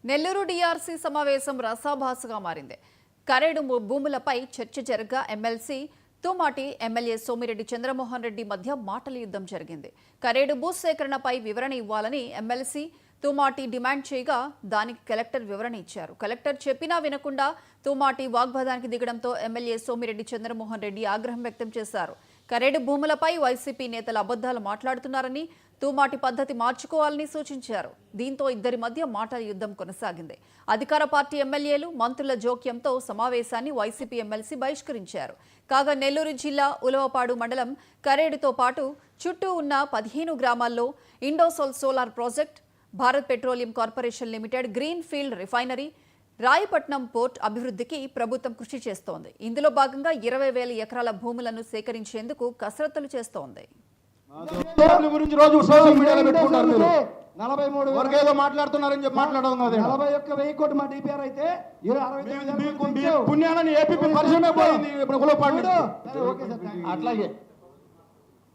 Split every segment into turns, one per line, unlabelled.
Nellore DRC సమావేశం రసాభాసగా మారింది. కరేడు భూములపై చర్చ జరగగా ఎమ్మెల్సీ తుమాటి ఎమ్మెల్యే సోమిరెడ్డి చంద్రమోహన్ రెడ్డి మధ్య మాటల యుద్ధం జరిగింది. కరేడు భూ సేకరణపై వివరణ ఇవ్వాలని ఎమ్మెల్సీ తుమాటి డిమాండ్ చేయగా దానికి కలెక్టర్ వివరణ ఇచ్చారు. కలెక్టర్ చెప్పినా వినకుండా తుమాటి వాగ్వాదానికి దిగడంతో ఎమ్మెల్యే సోమిరెడ్డి చంద్రమోహన్ రెడ్డి ఆగ్రహం వ్యక్తం చేశారు. కరేడు భూములపై వైసీపీ నేతలు అబద్ధాలు మాట్లాడుతున్నారని, తుమాటి పద్ధతి మార్చుకోవాలని సూచించారు. దీంతో ఇద్దరి మధ్య మాటల యుద్ధం కొనసాగింది. అధికార పార్టీ ఎమ్మెల్యేలు, మంత్రుల జోక్యంతో సమావేశాన్ని వైసీపీ ఎమ్మెల్సీ బహిష్కరించారు. కాగా నెల్లూరు జిల్లా ఉలవపాడు మండలం కరేడుతో పాటు చుట్టూ ఉన్న 15 గ్రామాల్లో Indosol solar project, Bharat petroleum corporation limited green field refinery, Rayapatnam port అభివృద్ధికి ప్రభుత్వం కృషి చేస్తోంది. ఇందులో భాగంగా 20,000 ఎకరాల భూములను సేకరించేందుకు కసరత్తులు చేస్తోంది.
గురించి రోజు సోషల్ మీడియాలో పెట్టుకుంటారు. 43 వరకు ఏదో మాట్లాడుతున్నారని చెప్పి మాట్లాడడం కాదు.
41,000 కోట్లు మా డిపిఆర్ అయితే
పుణ్యాన్ని ఏపీ పరిశ్రమ పోయింది. ఇప్పుడు కులపాడు
అట్లాగే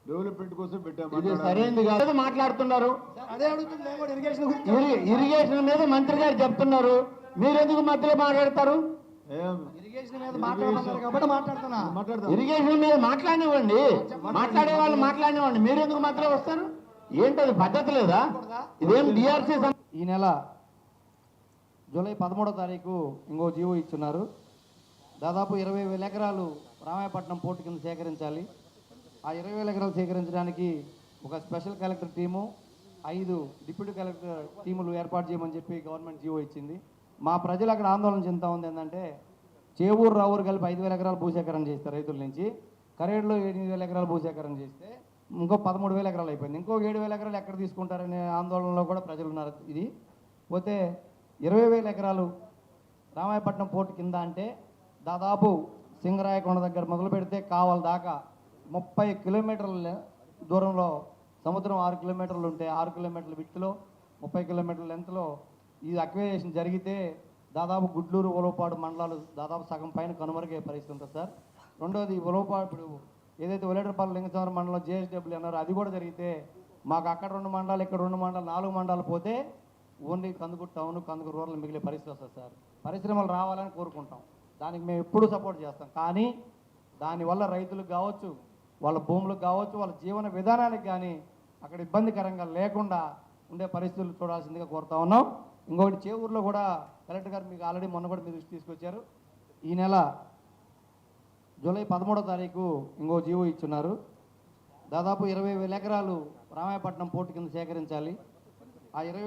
డెవలప్మెంట్ కోసం పెట్టాము. సరైనది కాదు మాట్లాడుతున్నారు.
అదే అడుగుతుంది
ఇరిగేషన్ మీద మంత్రి గారు చెప్తున్నారు, మీరెందుకు మధ్యలో మాట్లాడతారు?
ఇరిగేషన్ మీద మాట్లాడుతున్నారు కాబట్టి మాట్లాడుతున్నా.
ఇరిగేషన్ మీద మాట్లాడినివ్వండి, మాట్లాడే వాళ్ళు మాట్లాడినివ్వండి, మీరెందుకు మధ్యలో వస్తారు? ఏంటది పద్ధతి లేదా? ఇదేం డిఆర్సీ.
ఈ నెల జూలై 13వ తారీఖు ఇంకో జీవో ఇచ్చున్నారు. దాదాపు 20,000 ఎకరాలు రామాయపట్నం పోర్టు కింద సేకరించాలి. ఆ 20,000 ఎకరాలు సేకరించడానికి ఒక special collector team, 5 deputy collector టీములు ఏర్పాటు చేయమని చెప్పి గవర్నమెంట్ జీవో ఇచ్చింది. మా ప్రజలు అక్కడ ఆందోళన చెందుతా ఉంది. ఏంటంటే చేవూరు రావూరు కలిపి 5,000 ఎకరాలు భూసేకరణ చేస్తారు రైతుల నుంచి. కరేడులో 8,000 ఎకరాలు భూసేకరణ చేస్తే ఇంకో 13,000 ఎకరాలు అయిపోయింది. ఇంకో 7,000 ఎకరాలు ఎక్కడ తీసుకుంటారనే ఆందోళనలో కూడా ప్రజలు ఉన్నారు. ఇది పోతే 20,000 ఎకరాలు రామాయపట్నం పోర్టు కింద అంటే దాదాపు సింగరాయకొండ దగ్గర మొదలు పెడితే కావల దాకా 30 కిలోమీటర్ల దూరంలో సముద్రం 6 కిలోమీటర్లు ఉంటే 6 కిలోమీటర్ల విత్తులో 30 కిలోమీటర్ల లెంత్లో ఈ అక్విజిషన్ జరిగితే దాదాపు గుడ్లూరు ఉలవపాడు మండలాలు దాదాపు సగం పైన కనుమరుగే పరిస్థితి ఉంటుంది సార్. రెండోది ఉలవపాడు, ఇప్పుడు ఏదైతే ఒలేటరపల్లి లింగచంద్ర మండలం జేఎస్డబ్ల్యూ అన్నారో అది కూడా జరిగితే మాకు అక్కడ 2 మండలాలు, ఇక్కడ 2 మండలాలు, 4 మండలాలు పోతే only Kandukur town, Kandukur rural మిగిలే పరిస్థితి వస్తుంది సార్. పరిశ్రమలు రావాలని కోరుకుంటాం, దానికి మేము ఎప్పుడూ సపోర్ట్ చేస్తాం. కానీ దానివల్ల రైతులకు కావచ్చు, వాళ్ళ భూములకు కావచ్చు, వాళ్ళ జీవన విధానానికి కానీ అక్కడ ఇబ్బందికరంగా లేకుండా ఉండే పరిస్థితులు చూడాల్సిందిగా కోరుతా ఉన్నాం. ఇంకొకటి చేవూరులో కూడా కలెక్టర్ గారు మీకు ఆల్రెడీ మొన్న కూడా మీరు తీసుకొచ్చారు. ఈ నెల జూలై 13వ తారీఖు ఇంకో జీవో ఇచ్చున్నారు. దాదాపు 20,000 ఎకరాలు రామాయపట్నం పోర్టు కింద సేకరించాలి. ఆ